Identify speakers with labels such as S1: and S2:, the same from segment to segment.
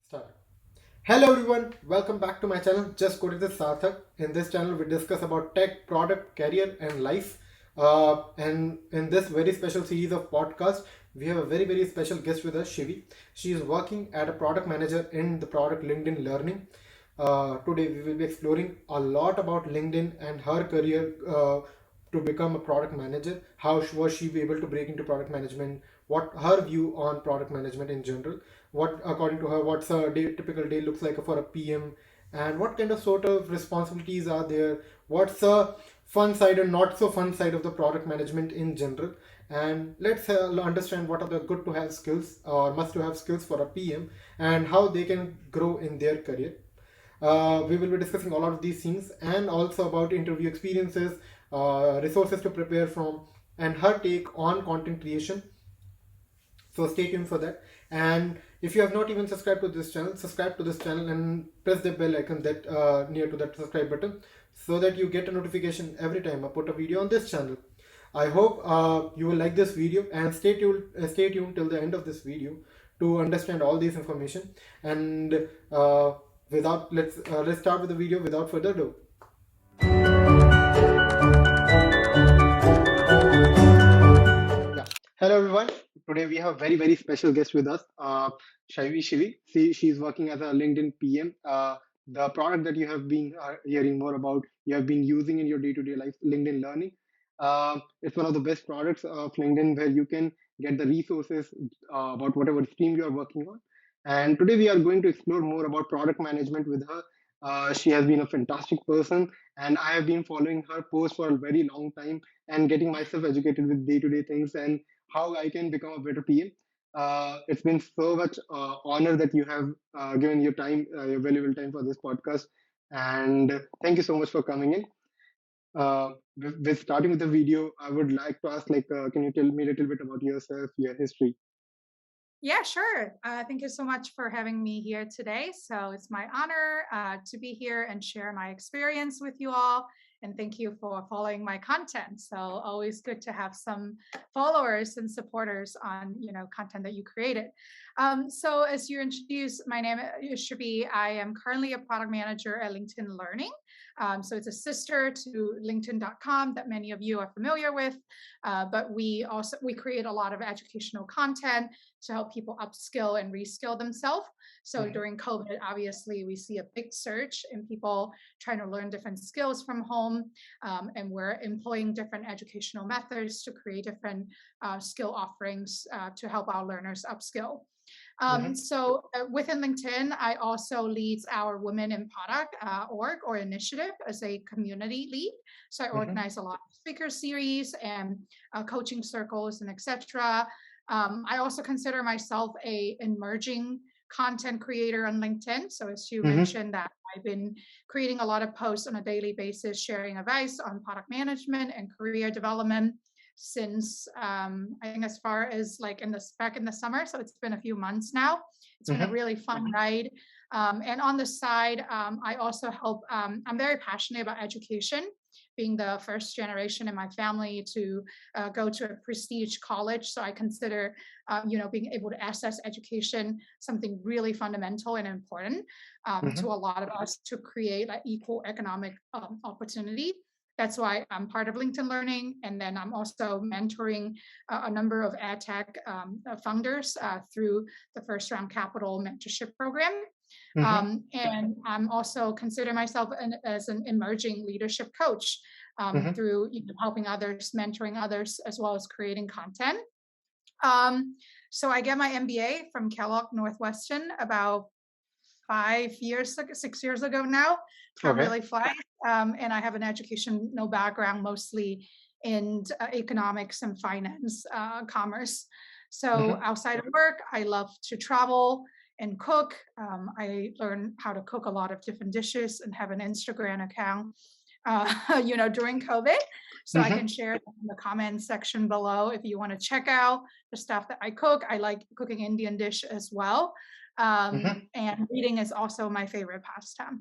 S1: Start. Hello everyone, welcome back to my channel. Just Coding with Sarthak. In this channel, we discuss about tech, product, career, and life. And in this very special series of podcasts, we have a very special guest with us, Shivi. She is working at a product manager in the product LinkedIn Learning. Today, we will be exploring a lot about LinkedIn and her career to become a product manager. How was she able to break into product management? What her view on product management in general? What, according to her, what's a typical day looks like for a PM, and what kind of sort of responsibilities are there? What's the fun side and not so fun side of the product management in general? And let's understand what are the good to have skills or must to have skills for a PM and how they can grow in their career. We will be discussing all of these things and also about interview experiences, resources to prepare from, and her take on content creation. So stay tuned for that. And if you have not even subscribed to this channel, subscribe to this channel and press the bell icon that near to that subscribe button so that you get a notification every time I put a video on this channel. I hope you will like this video and stay tuned till the end of this video to understand all this information. And without let's start with the video without further ado. Yeah. Hello everyone. Today we have a very special guest with us, Shivi. She's working as a LinkedIn PM. The product that you have been hearing more about, you have been using in your day-to-day life, LinkedIn Learning. It's one of the best products of LinkedIn where you can get the resources about whatever stream you are working on. And today we are going to explore more about product management with her. She has been a fantastic person, and I have been following her post for a very long time and getting myself educated with day-to-day things and how I can become a better PM. It's been so much honor that you have given your time, your valuable time for this podcast, and thank you so much for coming in. With starting with the video, I would like to ask, can you tell me a little bit about yourself, your history?
S2: Yeah, sure. Thank you so much for having me here today. So it's my honor to be here and share my experience with you all. And thank you for following my content. So always good to have some followers and supporters on content that you created. So as you introduced, my name is Shabi. I am currently a product manager at LinkedIn Learning. So it's a sister to LinkedIn.com that many of you are familiar with. But we create a lot of educational content to help people upskill and reskill themselves. So during COVID, obviously, we see a big surge in people trying to learn different skills from home. And we're employing different educational methods to create different skill offerings to help our learners upskill. Within LinkedIn, I also leads our Women in Product org or initiative as a community lead. So I
S1: Mm-hmm.
S2: organize a lot of speaker series and coaching circles and etc. I also consider myself a emerging content creator on LinkedIn. So as you
S1: Mm-hmm.
S2: mentioned that I've been creating a lot of posts on a daily basis, sharing advice on product management and career development since I think as far as like back in the summer. So it's been a few months now. It's been a
S1: Mm-hmm.
S2: really fun ride. And on the side, I also help. I'm very passionate about education, being the first generation in my family to go to a prestige college. So I consider, being able to access education something really fundamental and important to
S1: Mm-hmm.
S2: a lot of us to create an equal economic opportunity. That's why I'm part of LinkedIn Learning. And then I'm also mentoring a number of ad tech founders through the First Round Capital mentorship program.
S1: Mm-hmm.
S2: And I'm also consider myself as an emerging leadership coach
S1: Mm-hmm.
S2: through helping others, mentoring others, as well as creating content. Um, so I get my MBA from Kellogg Northwestern about 6 years ago now. Time
S1: Okay.
S2: really flies. And I have an educational background mostly in economics and finance, commerce. So
S1: Mm-hmm.
S2: outside of work, I love to travel and cook. I learned how to cook a lot of different dishes and have an Instagram account, during COVID. So I
S1: Mm-hmm.
S2: can share in the comment section below if you want to check out the stuff that I cook. I like cooking Indian dish as well.
S1: Mm-hmm.
S2: And reading is also my favorite pastime.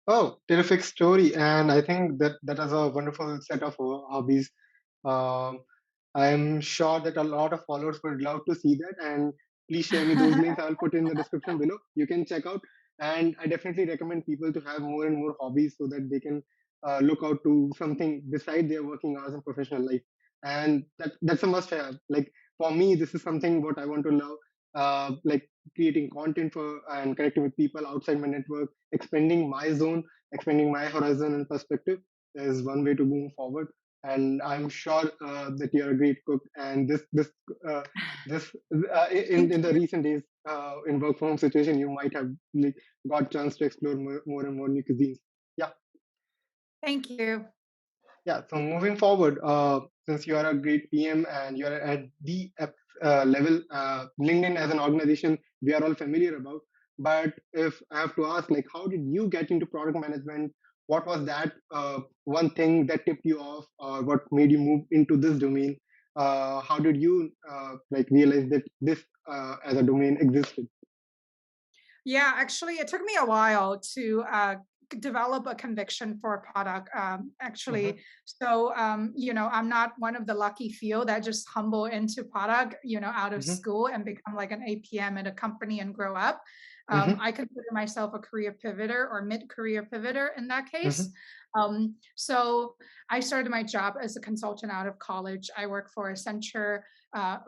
S1: Oh, terrific story. And I think that is a wonderful set of hobbies. Um, I'm sure that a lot of followers would love to see that. And please share me those links. I'll put in the description below. You can check out. And I definitely recommend people to have more and more hobbies so that they can look out to something beside their working hours and professional life. And that's a must have. Like for me, this is something what I want to love. Like creating content for and connecting with people outside my network, expanding my zone, expanding my horizon and perspective is one way to move forward. And I'm sure that you're a great cook, and uh, this in
S2: Thank
S1: the
S2: you.
S1: recent days in work from home situation, you might have like got chance to explore more and more new cuisines. Yeah,
S2: Thank you.
S1: yeah. So moving forward, since you are a great PM and you are at the level, LinkedIn as an organization, we are all familiar about. But if I have to ask, like, how did you get into product management? What was that one thing that tipped you off, or what made you move into this domain? How did you like realize that this as a domain existed?
S2: Yeah, actually, it took me a while to develop a conviction for a product.
S1: Mm-hmm,
S2: I'm not one of the lucky few that just humble into product, out of
S1: mm-hmm,
S2: school and become like an APM at a company and grow up.
S1: mm-hmm,
S2: I consider myself a career pivoter or mid-career pivoter in that case.
S1: mm-hmm,
S2: So I started my job as a consultant out of college. I work for Accenture,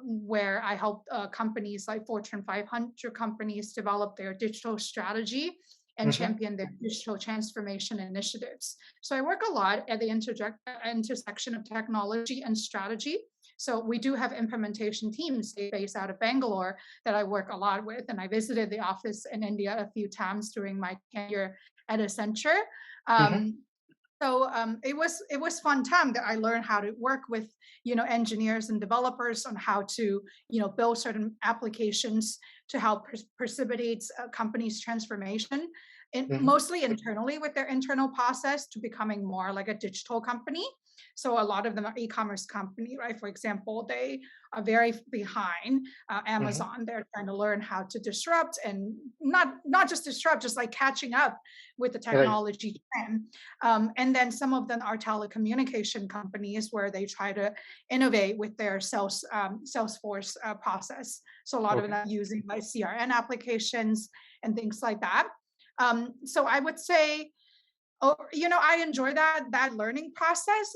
S2: where I help companies like Fortune 500 companies develop their digital strategy and
S1: mm-hmm,
S2: champion their digital transformation initiatives. So I work a lot at the intersection of technology and strategy. So we do have implementation teams based out of Bangalore that I work a lot with, and I visited the office in India a few times during my tenure at Accenture.
S1: mm-hmm.
S2: Um, it was fun time that I learned how to work with engineers and developers on how to build certain applications to help precipitate a company's transformation,
S1: Mm-hmm.
S2: mostly internally with their internal process to becoming more like a digital company. So a lot of them are e-commerce company, right? For example, they are very behind
S1: Mm-hmm.
S2: Amazon. They're trying to learn how to disrupt and not just disrupt, just like catching up with the
S1: Right.
S2: technology trend. And then some of them are telecommunication companies where they try to innovate with their Salesforce process. So a lot of them
S1: Okay.
S2: are using like CRM applications and things like that. So I would say, oh, I enjoy that learning process.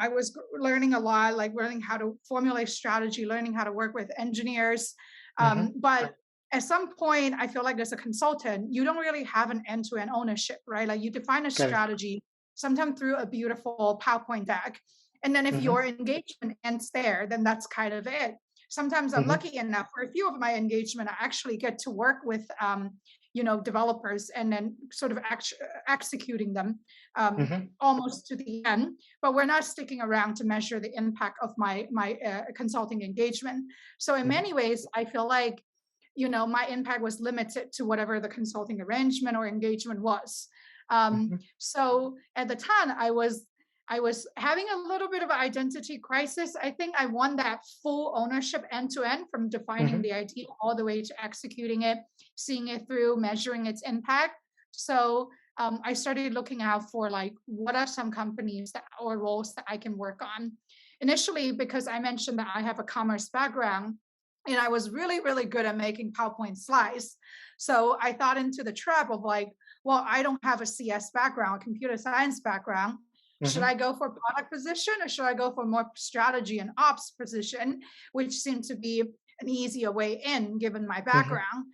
S2: I was learning a lot, like learning how to formulate strategy, learning how to work with engineers.
S1: Mm-hmm.
S2: But at some point, I feel like as a consultant, you don't really have an end-to-end ownership, right? Like you define a
S1: Correct.
S2: strategy, sometimes through a beautiful PowerPoint deck, and then if
S1: Mm-hmm.
S2: your engagement ends there, then that's kind of it. Sometimes I'm
S1: Mm-hmm.
S2: lucky enough for a few of my engagement, I actually get to work with developers and then sort of executing them
S1: Mm-hmm.
S2: almost to the end. But we're not sticking around to measure the impact of my consulting engagement. So in
S1: Mm-hmm.
S2: many ways, I feel like my impact was limited to whatever the consulting arrangement or engagement was.
S1: Mm-hmm.
S2: So at the time, I was having a little bit of an identity crisis. I think I want that full ownership end to end, from defining
S1: Mm-hmm.
S2: the idea all the way to executing it, seeing it through, measuring its impact. So I started looking out for like what are some companies or roles that I can work on. Initially, because I mentioned that I have a commerce background, and I was really, really good at making PowerPoint slides. So I thought into the trap of like, well, I don't have a CS background, computer science background. Should
S1: Mm-hmm.
S2: I go for a product position, or should I go for more strategy and ops position, which seemed to be an easier way in given my
S1: Mm-hmm.
S2: background?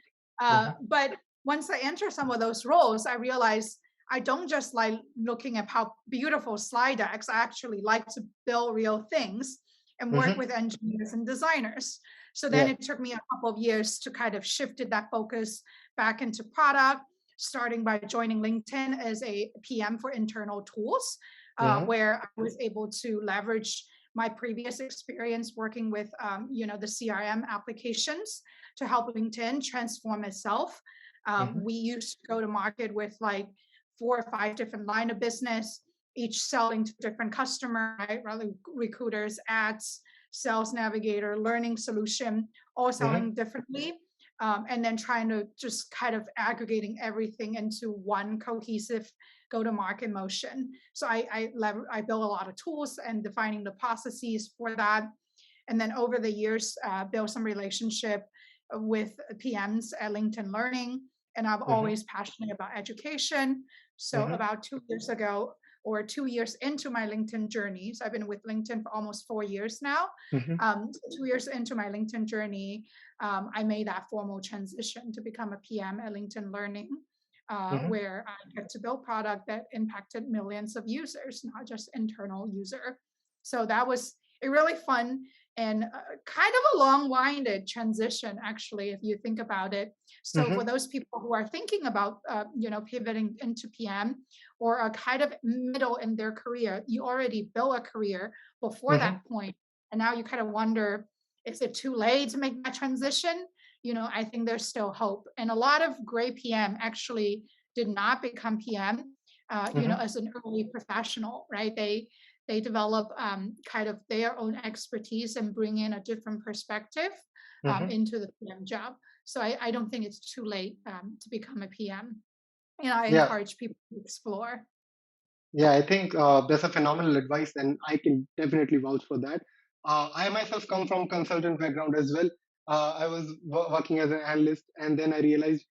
S1: Mm-hmm.
S2: But once I enter some of those roles, I realized I don't just like looking at how beautiful slide decks. I actually like to build real things and work
S1: Mm-hmm.
S2: with engineers and designers. So then
S1: Yeah.
S2: it took me a couple of years to kind of shifted that focus back into product, starting by joining LinkedIn as a PM for internal tools,
S1: Mm-hmm.
S2: where I was able to leverage my previous experience working with, the CRM applications to help LinkedIn transform itself.
S1: Mm-hmm.
S2: We used to go to market with like 4 or 5 different line of business, each selling to different customer, right? Rather recruiters, ads, sales navigator, learning solution, all
S1: Mm-hmm.
S2: selling differently. And then trying to just kind of aggregating everything into one cohesive go-to-market motion. So I built a lot of tools and defining the processes for that. And then over the years, build some relationship with PMs at LinkedIn Learning. And I'm
S1: Mm-hmm.
S2: always passionate about education. So
S1: Mm-hmm.
S2: about 2 years ago, or 2 years into my LinkedIn journey, so I've been with LinkedIn for almost 4 years now.
S1: Mm-hmm.
S2: 2 years into my LinkedIn journey, I made that formal transition to become a PM at LinkedIn Learning,
S1: Mm-hmm.
S2: where I get to build product that impacted millions of users, not just internal user. So that was a really fun and kind of a long-winded transition, actually, if you think about it. So for
S1: Mm-hmm.
S2: those people who are thinking about, pivoting into PM or are kind of middle in their career, you already built a career before
S1: Mm-hmm.
S2: that point, and now you kind of wonder, is it too late to make that transition? I think there's still hope. And a lot of great PM actually did not become PM,
S1: Mm-hmm.
S2: as an early professional, right? They develop kind of their own expertise and bring in a different perspective
S1: Mm-hmm.
S2: into the PM job. So I don't think it's too late to become a PM. And I
S1: Yeah.
S2: encourage people to explore.
S1: Yeah, I think that's a phenomenal advice, and I can definitely vouch for that. I myself come from consultant background as well. I was working as an analyst, and then I realized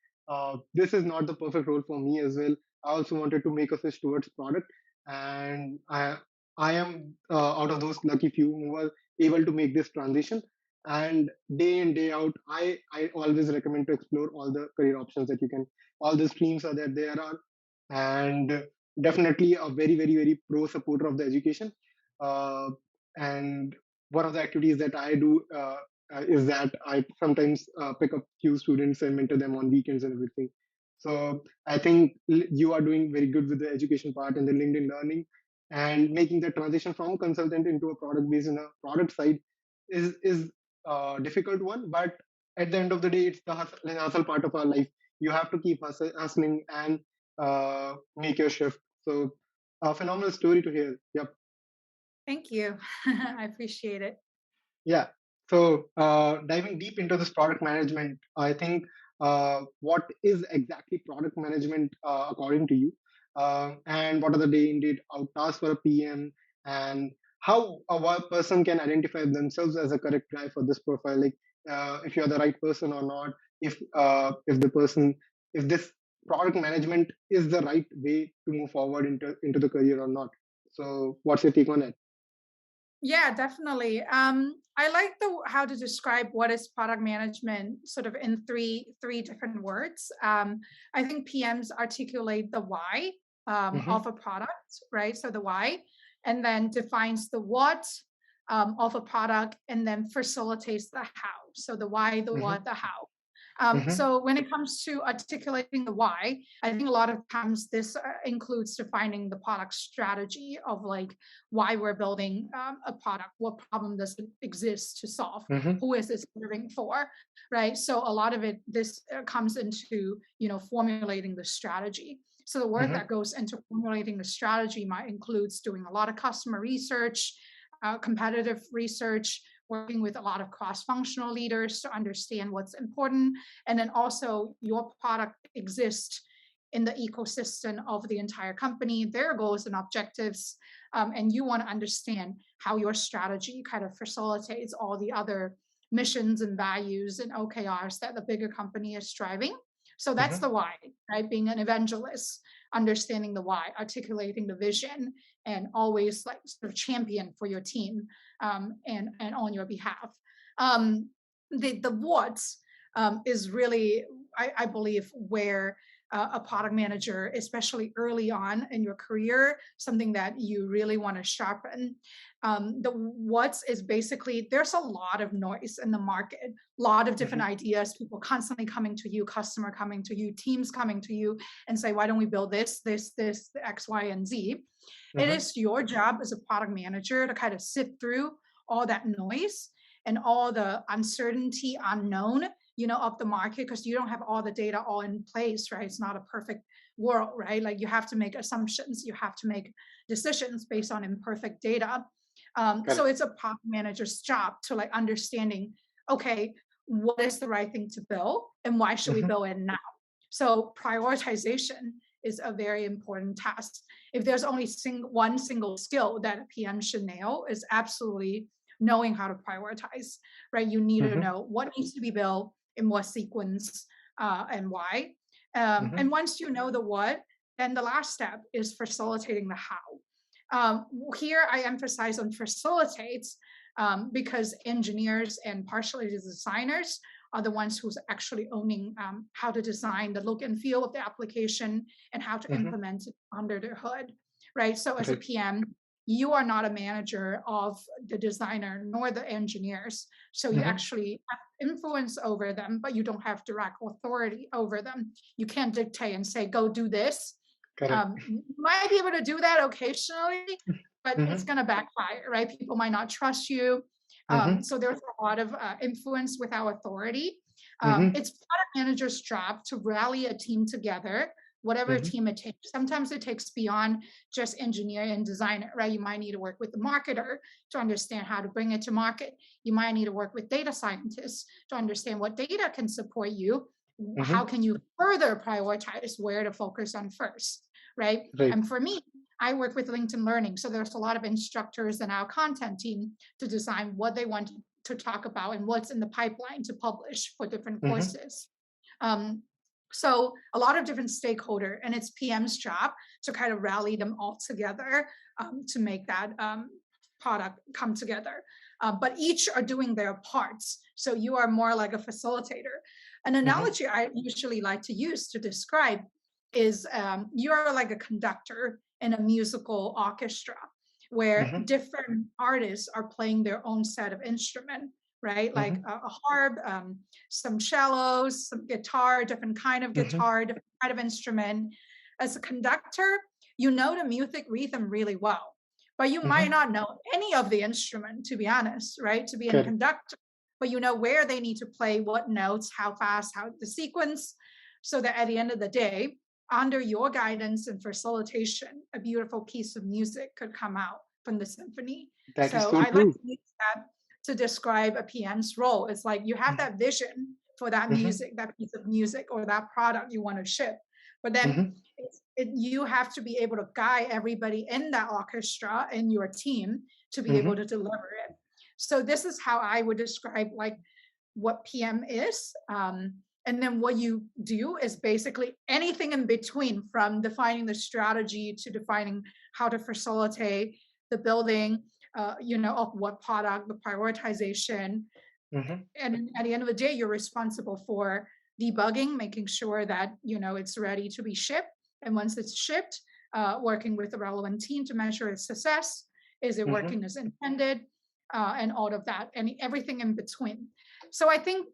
S1: this is not the perfect role for me as well. I also wanted to make a switch towards product, and I am out of those lucky few who were able to make this transition. And day in day out, I always recommend to explore all the career options that you can, all the streams are that there are, and definitely a very very very pro supporter of the education. uh, and one of the activities that I do is that I sometimes pick up few students and mentor them on weekends and everything. So I think you are doing very good with the education part and the LinkedIn Learning, and making the transition from consultant into a product based in a product side is a difficult one, but at the end of the day it's the hustle part of our life. You have to keep hustling and make your shift. So, a phenomenal story to hear. Yep.
S2: Thank you. I appreciate it.
S1: Yeah. So, diving deep into this product management, I think what is exactly product management according to you? And what are the day in, day out tasks for a PM? And how a person can identify themselves as a correct guy for this profile? Like, if you're the right person or not, if the person, if this product management is the right way to move forward into the career or not. So, what's your take on it?
S2: Yeah, definitely. I like the how to describe what is product management sort of in three different words. I think PMs articulate the why
S1: Mm-hmm.
S2: of a product, right? So the why, and then defines the what of a product, and then facilitates the how. So the why, the
S1: Mm-hmm.
S2: what, the how.
S1: Mm-hmm.
S2: So when it comes to articulating the why, I think a lot of times this includes defining the product strategy of like why we're building a product, what problem does it exist to solve,
S1: Mm-hmm.
S2: who is it serving for, right? So a lot of it, this comes into formulating the strategy. So the work
S1: Mm-hmm.
S2: that goes into formulating the strategy might includes doing a lot of customer research, competitive research, working with a lot of cross-functional leaders to understand what's important, and then also your product exists in the ecosystem of the entire company, their goals and objectives, and you want to understand how your strategy kind of facilitates all the other missions and values and OKRs that the bigger company is striving. So that's
S1: Mm-hmm.
S2: the why, right? Being an evangelist, understanding the why, articulating the vision, and always like sort of champion for your team, and on your behalf. Um, the what is really, I believe, where a product manager, especially early on in your career, something that you really want to sharpen. The what's is basically there's a lot of noise in the market, a lot of different
S1: Mm-hmm.
S2: ideas, people constantly coming to you, customer coming to you, teams coming to you, and say, why don't we build this, X, Y, and Z? It
S1: Mm-hmm.
S2: is your job as a product manager to kind of sift through all that noise and all the uncertainty unknown of the market, because you don't have all the data all in place, right? It's not a perfect world, right? Like you have to make assumptions, you have to make decisions based on imperfect data. So
S1: Correct.
S2: it's a product manager's job to like understanding, okay, what is the right thing to build and why should we
S1: Mm-hmm.
S2: build it now? So prioritization is a very important task. If there's only one single skill that a PM should nail, is absolutely knowing how to prioritize, right? You need to
S1: Mm-hmm.
S2: know what needs to be built in what sequence and why.
S1: Mm-hmm.
S2: And once you know the what, then the last step is facilitating the how. Here, I emphasize on facilitates because engineers and partially the designers are the ones who's actually owning how to design the look and feel of the application and how to
S1: Mm-hmm.
S2: implement it under the hood, right? So as a
S1: Right.
S2: PM, you are not a manager of the designer nor the engineers. So you
S1: Mm-hmm.
S2: actually have influence over them, but you don't have direct authority over them. You can't dictate and say, go do this.
S1: Correct.
S2: You might be able to do that occasionally, but it's
S1: Mm-hmm.
S2: going to backfire, right? People might not trust you.
S1: Mm-hmm.
S2: So there's a lot of influence without authority.
S1: Mm-hmm.
S2: It's product manager's job to rally a team together, whatever
S1: Mm-hmm.
S2: team it takes. Sometimes it takes beyond just engineer and designer, right? You might need to work with the marketer to understand how to bring it to market. You might need to work with data scientists to understand what data can support you. How
S1: Mm-hmm.
S2: can you further prioritize where to focus on first, right?
S1: Right.
S2: And for me, I work with LinkedIn Learning. So there's a lot of instructors in our content team to design what they want to talk about and what's in the pipeline to publish for different
S1: Mm-hmm.
S2: courses. Um, so a lot of different stakeholder, and it's PM's job to kind of rally them all together to make that product come together. But each are doing their parts. So you are more like a facilitator. An
S1: Mm-hmm.
S2: analogy I usually like to use to describe is you're like a conductor in a musical orchestra where
S1: Mm-hmm.
S2: different artists are playing their own set of instrument, right? Like
S1: Mm-hmm.
S2: a harp, some cellos, some guitar, different kind of
S1: Mm-hmm.
S2: guitar, different kind of instrument. As a conductor, you know the music rhythm really well, but you might
S1: Mm-hmm.
S2: not know any of the instrument, to be honest, right? To be a
S1: Correct.
S2: conductor, but you know where they need to play, what notes, how fast, how the sequence, so that at the end of the day, under your guidance and facilitation, a beautiful piece of music could come out from the symphony.
S1: That is
S2: So
S1: so
S2: I like
S1: true.
S2: to use that to describe a PM's role. It's like you have that vision for that
S1: Mm-hmm.
S2: music, that piece of music, or that product you want to ship. But then
S1: Mm-hmm.
S2: you have to be able to guide everybody in that orchestra and your team to be able
S1: Mm-hmm.
S2: to deliver it. So this is how I would describe like what PM is. And then what you do is basically anything in between, from defining the strategy to defining how to facilitate the building, of what product, the prioritization.
S1: Mm-hmm.
S2: And at the end of the day, you're responsible for debugging, making sure that, it's ready to be shipped. And once it's shipped, working with the relevant team to measure its success. Is it
S1: Mm-hmm.
S2: working as intended? And all of that, and everything in between. So I think,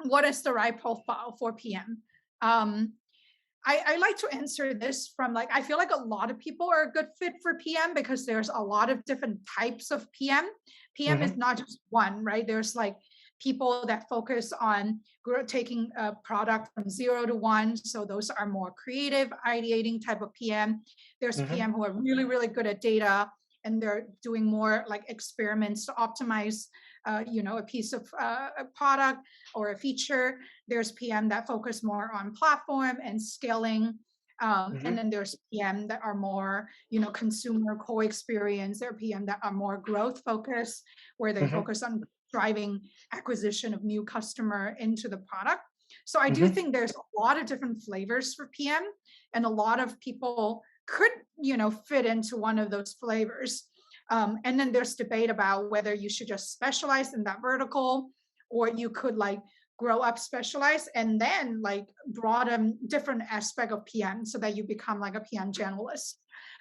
S2: what is the right profile for PM? Um, I like to answer this from, like, I feel like a lot of people are a good fit for PM because there's a lot of different types of PM. PM is
S1: Mm-hmm.
S2: not just one, right? There's like people that focus on taking a product from 0 to 1. So those are more creative, ideating type of PM. There's
S1: Mm-hmm.
S2: PM who are really, really good at data and they're doing more like experiments to optimize, a piece of a product or a feature. There's PM that focus more on platform and scaling. And
S1: Mm-hmm.
S2: then there's PM that are more, consumer co-experience. There are PM that are more growth focused, where they
S1: Mm-hmm.
S2: focus on driving acquisition of new customer into the product. So I do
S1: Mm-hmm.
S2: think there's a lot of different flavors for PM, and a lot of people could, fit into one of those flavors. And then there's debate about whether you should just specialize in that vertical, or you could like grow up specialize and then like broaden different aspect of PM so that you become like a PM generalist.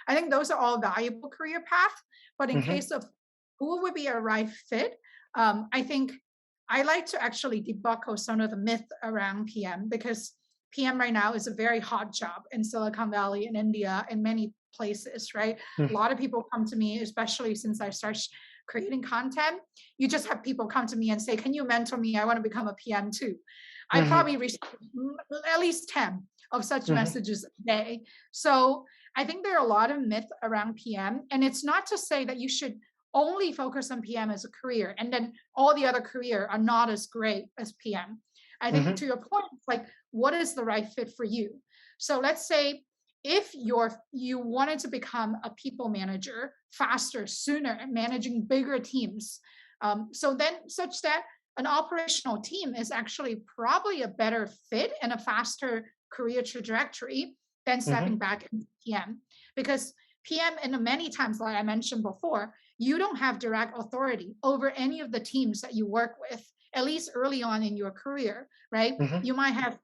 S2: I think those are all valuable career paths. But in
S1: Mm-hmm.
S2: case of who would be a right fit, I think I like to actually debunk some of the myth around PM, because PM right now is a very hot job in Silicon Valley, in India, in many places, right? A lot of people come to me, especially since I started creating content. You just have people come to me and say, can you mentor me? I want to become a PM too. I
S1: Mm-hmm.
S2: probably receive at least 10 of such
S1: Mm-hmm.
S2: messages a day. So I think there are a lot of myths around PM. And it's not to say that you should only focus on PM as a career and then all the other career are not as great as PM. I think
S1: Mm-hmm.
S2: to your point, it's like, what is the right fit for you? So let's say if you wanted to become a people manager faster, sooner, and managing bigger teams, So then, such that an operational team is actually probably a better fit and a faster career trajectory than stepping
S1: Mm-hmm.
S2: back into PM. Because PM, and many times, like I mentioned before, you don't have direct authority over any of the teams that you work with, at least early on in your career, right?
S1: Mm-hmm.
S2: You might have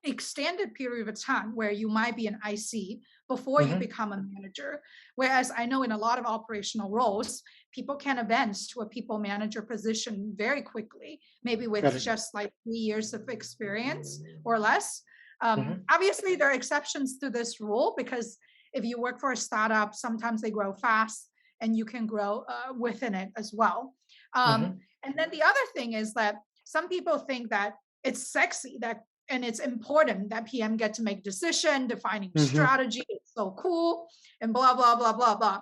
S2: extended period of time where you might be an IC before you
S1: Mm-hmm.
S2: become a manager. Whereas I know in a lot of operational roles, people can advance to a people manager position very quickly, maybe with
S1: Correct.
S2: just like 3 years of experience or less.
S1: Mm-hmm.
S2: Obviously, there are exceptions to this rule because if you work for a startup, sometimes they grow fast and you can grow within it as well.
S1: Mm-hmm.
S2: And then the other thing is that some people think that it's sexy that and it's important that PM get to make decision, defining
S1: Mm-hmm.
S2: strategy. It's so cool, and blah blah blah blah blah.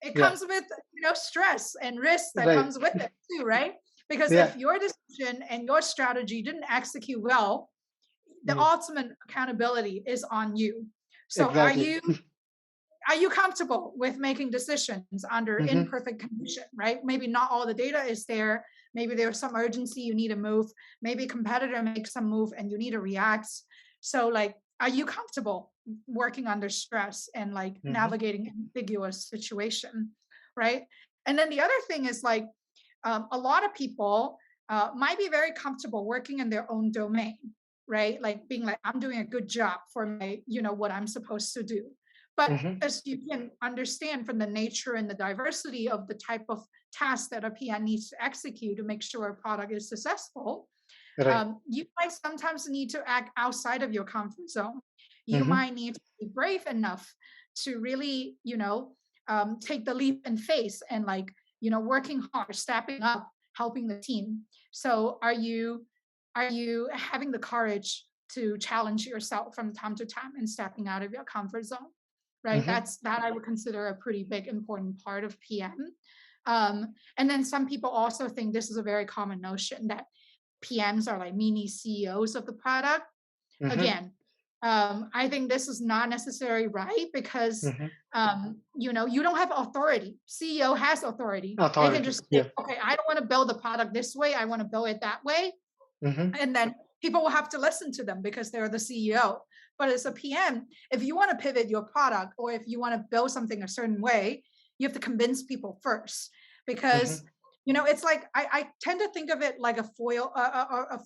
S2: It
S1: Yeah.
S2: comes with stress and risk that
S1: Right.
S2: comes with it too, right? Because
S1: Yeah.
S2: if your decision and your strategy didn't execute well, the
S1: Mm.
S2: ultimate accountability is on you. So
S1: Exactly.
S2: are you comfortable with making decisions under
S1: Mm-hmm.
S2: imperfect condition, right? Maybe not all the data is there. Maybe there's some urgency you need to move. Maybe a competitor makes some move and you need to react. So like, are you comfortable working under stress and like
S1: Mm-hmm.
S2: navigating ambiguous situation, right? And then the other thing is like, a lot of people might be very comfortable working in their own domain, right? Like being like, I'm doing a good job for my, what I'm supposed to do. But
S1: Mm-hmm.
S2: as you can understand from the nature and the diversity of the type of tasks that a PM needs to execute to make sure a product is successful,
S1: Right.
S2: you might sometimes need to act outside of your comfort zone. You
S1: Mm-hmm.
S2: might need to be brave enough to really, take the leap and face and like, working hard, stepping up, helping the team. So are you having the courage to challenge yourself from time to time and stepping out of your comfort zone? Right.
S1: Mm-hmm.
S2: That I would consider a pretty big important part of PM. And then some people also think this is a very common notion that PMs are like mini CEOs of the product.
S1: Mm-hmm.
S2: Again, I think this is not necessarily right because
S1: Mm-hmm.
S2: you don't have authority. CEO has authority. They can
S1: Authority.
S2: just say,
S1: Yeah.
S2: okay, I don't want to build the product this way. I want to build it that way.
S1: Mm-hmm.
S2: And then people will have to listen to them because they're the CEO. But as a PM, if you want to pivot your product or if you want to build something a certain way, you have to convince people first because
S1: Mm-hmm.
S2: it's like I tend to think of it like a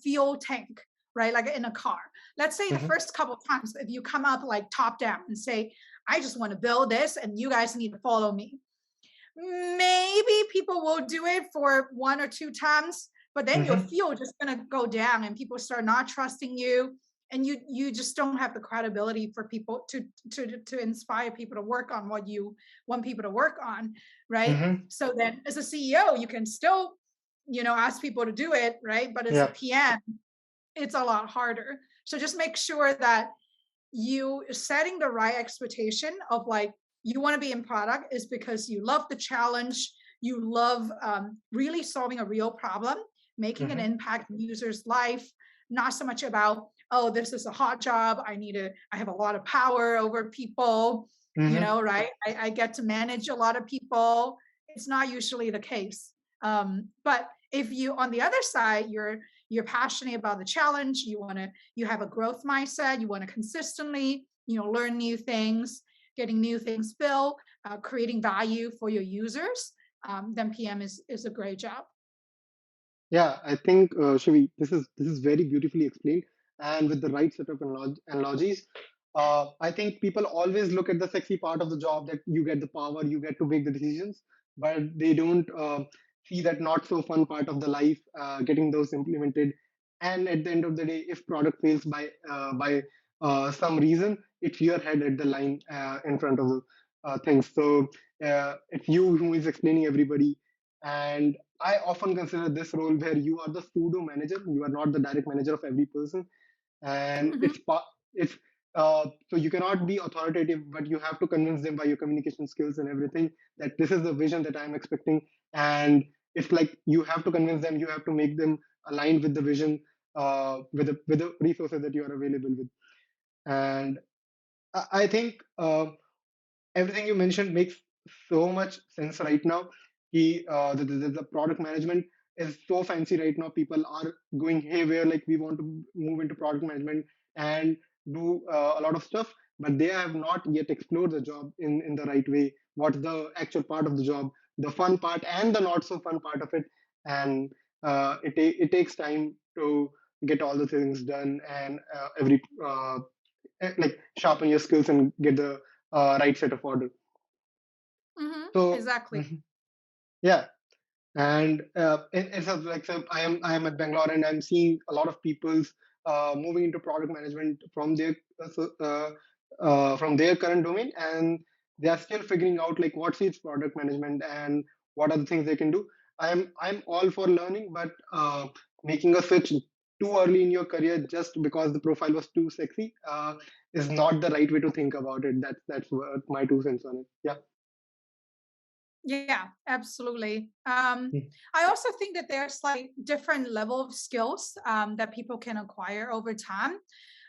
S2: fuel tank, right? Like in a car. Let's say the
S1: Mm-hmm.
S2: first couple of times, if you come up like top down and say, I just want to build this and you guys need to follow me, maybe people will do it for 1 or 2 times, but then your
S1: Mm-hmm.
S2: fuel just gonna go down and people start not trusting you, and you just don't have the credibility for people to inspire people to work on what you want people to work on, right?
S1: Mm-hmm.
S2: So then as a CEO, you can still, ask people to do it, right? But as a
S1: Yeah.
S2: PM, it's a lot harder. So just make sure that you setting the right expectation of like you want to be in product is because you love the challenge, you love really solving a real problem, making an
S1: Mm-hmm.
S2: impact in users life, not so much about, oh, this is a hot job, I have a lot of power over people,
S1: Mm-hmm.
S2: right? I get to manage a lot of people. It's not usually the case. But if you on the other side you're passionate about the challenge, you have a growth mindset, you want to consistently learn new things, getting new things built, creating value for your users, then PM is a great job.
S1: Yeah, I think Shivi, this is very beautifully explained, and with the right set of analogies. I think people always look at the sexy part of the job, that you get the power, you get to make the decisions, but they don't see that not so fun part of the life, getting those implemented. And at the end of the day, if product fails by some reason, it's your head at the line in front of the things. So it's you who is explaining everybody, and I often consider this role where you are the pseudo manager. You are not the direct manager of every person, and
S2: Mhm.
S1: it's so you cannot be authoritative, but you have to convince them by your communication skills and everything that this is the vision that I'm expecting, and it's like you have to convince them. You have to make them aligned with the vision, with the resources that you are available with, and I think everything you mentioned makes so much sense right now. the product management is so fancy right now. People are going haywire, like we want to move into product management and do a lot of stuff, but they have not yet explored the job in the right way. What's the actual part of the job, the fun part and the not so fun part of it, and it takes time to get all the things done and every like sharpen your skills and get the right set of order. So
S2: Exactly.
S1: yeah, and it's like, so I am at Bangalore and I'm seeing a lot of people's moving into product management from their current domain, and they are still figuring out like what's its product management and what are the things they can do. I'm all for learning, but making a switch too early in your career just because the profile was too sexy is not the right way to think about it. That's what my 2 cents on it. Yeah.
S2: Yeah, absolutely.
S1: Mm-hmm.
S2: I also think that there's like different level of skills that people can acquire over time.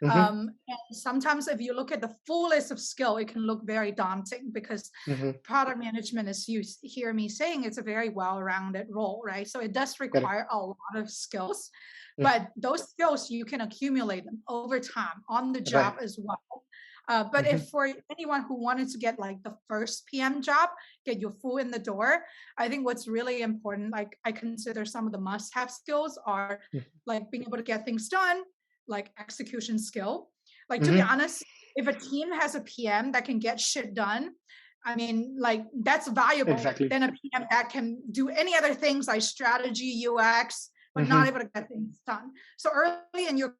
S1: Mm-hmm.
S2: And sometimes if you look at the full list of skill, it can look very daunting because
S1: Mm-hmm.
S2: product management, as you hear me saying, it's a very well-rounded role, right? So it does
S1: Correct.
S2: require a lot of skills,
S1: Mm-hmm.
S2: but those skills you can accumulate them over time on the job
S1: Right.
S2: as well. But
S1: Mm-hmm.
S2: if for anyone who wanted to get like the first PM job, get your foot in the door, I think what's really important, like I consider some of the must-have skills are like being able to get things done, like execution skill. Like to be
S1: Mm-hmm.
S2: honest, if a team has a PM that can get shit done, I mean, like that's valuable
S1: Exactly.
S2: than a PM that can do any other things like strategy, UX, but not
S1: Mm-hmm.
S2: able to get things done. So early in your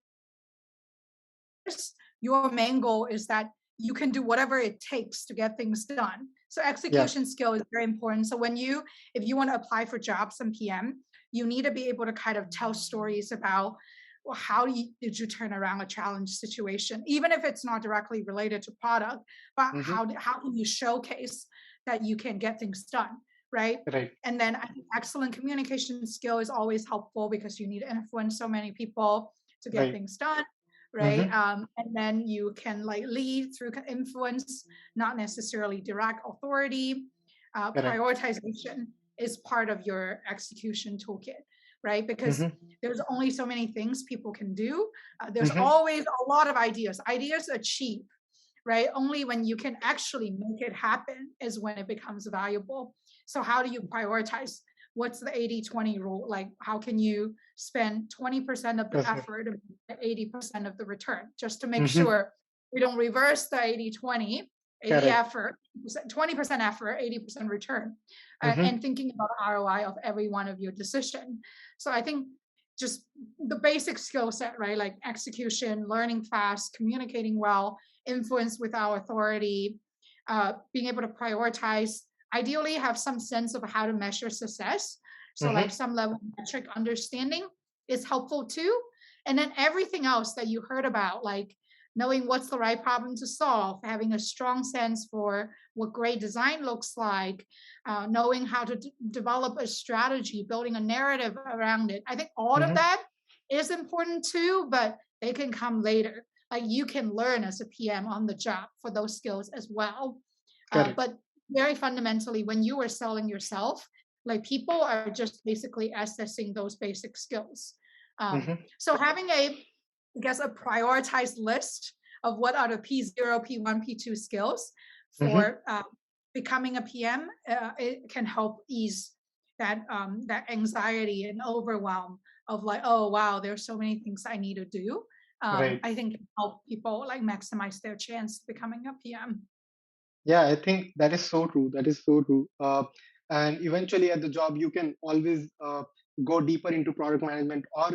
S2: main goal is that you can do whatever it takes to get things done. So
S1: Yeah.
S2: execution skill is very important. So if you want to apply for jobs in PM, you need to be able to kind of tell stories about, well, did you turn around a challenge situation, even if it's not directly related to product, but
S1: Mm-hmm.
S2: how can you showcase that you can get things done, right?
S1: Right.
S2: And then I think excellent communication skill is always helpful because you need to influence so many people to get
S1: Right.
S2: things done, right?
S1: Mm-hmm.
S2: And then you can like lead through influence, not necessarily direct authority.
S1: Correct.
S2: Prioritization is part of your execution toolkit, right? Because
S1: Mm-hmm.
S2: there's only so many things people can do. There's
S1: Mm-hmm.
S2: always a lot of ideas. Ideas are cheap, right? Only when you can actually make it happen is when it becomes valuable. So, how do you prioritize? What's the 80-20 rule? Like, how can you spend 20% of the
S1: That's right.
S2: effort and 80% of the return just to make
S1: Mm-hmm.
S2: sure we don't reverse the 80-20, 80
S1: Correct.
S2: effort, 20% effort, 80% return,
S1: Mm-hmm.
S2: and thinking about ROI of every one of your decision. So, I think just the basic skill set, right? Like execution, learning fast, communicating well, influence with our authority, being able to prioritize, ideally have some sense of how to measure success. So like
S1: Mm-hmm.
S2: some level of metric understanding is helpful too. And then everything else that you heard about, like knowing what's the right problem to solve, having a strong sense for what great design looks like, knowing how to develop a strategy, building a narrative around it. I think all of
S1: Mm-hmm.
S2: that is important too, but they can come later. Like you can learn as a PM on the job for those skills as well.
S1: Correct.
S2: But very fundamentally, when you are selling yourself, like people are just basically assessing those basic skills.
S1: Mm-hmm.
S2: So having I guess, a prioritized list of what are the P0, P1, P2 skills
S1: Mm-hmm.
S2: for becoming a PM, it can help ease that anxiety and overwhelm of like, oh wow, there's so many things I need to do.
S1: Right.
S2: I think can help people like maximize their chance of becoming a PM.
S1: Yeah, I think that is so true. That is so true. And eventually, at the job, you can always go deeper into product management, or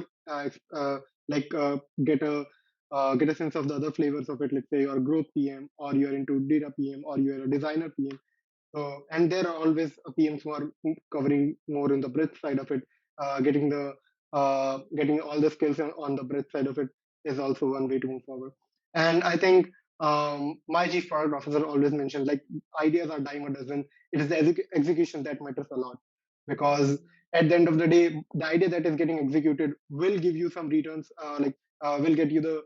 S1: like get a sense of the other flavors of it. Let's say you're a growth PM, or you're into data PM, or you're a designer PM. So, and there are always PMs who are covering more in the breadth side of it. Getting the getting all the skills on the breadth side of it is also one way to move forward. And I think my chief product officer always mentioned like ideas are dime a dozen. It is the execution that matters a lot, because at the end of the day, the idea that is getting executed will give you some returns. Will get you the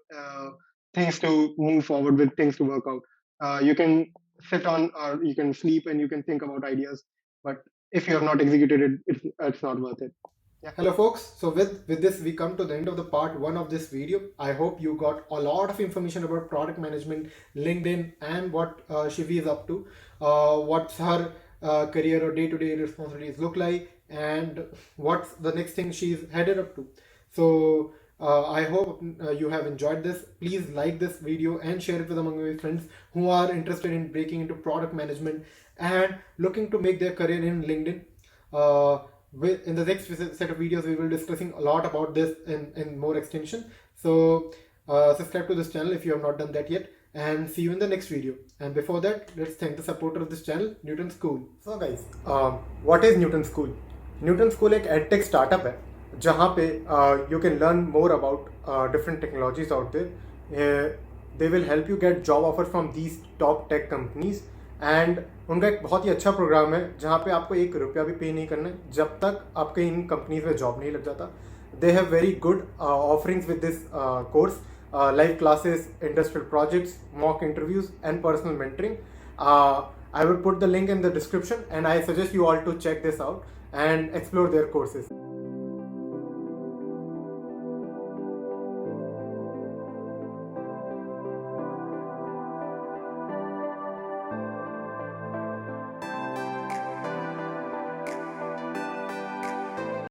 S1: things to move forward with, things to work out. You can sit on or you can sleep and you can think about ideas, but if you have not executed it, it's not worth it. Yeah. Hello folks, so with this we come to the end of the part 1 of this video. I hope you got a lot of information about product management, LinkedIn, and what Shivi is up to, what's her career or day-to-day responsibilities look like, and what's the next thing she's headed up to. So I hope you have enjoyed this. Please like this video and share it with among your friends who are interested in breaking into product management and looking to make their career in LinkedIn. In the next set of videos, we will be discussing a lot about this in more extension. So subscribe to this channel if you have not done that yet, and see you in the next video. And before that, let's thank the supporter of this channel, Newton School. So guys, what is Newton School? Newton School एक edtech startup है जहाँ पे you can learn more about different technologies out there. They will help you get job offers from these top tech companies. And उनका एक बहुत ही अच्छा programme है जहाँ पे आपको ₹1 भी पे नहीं करना है जब तक आपके इन कंपनीज में जॉब नहीं लग जाता. They have very good offerings with this course, live classes, industrial projects, mock interviews and personal mentoring. I will put the link in the description and I suggest you all to check this out and explore their courses.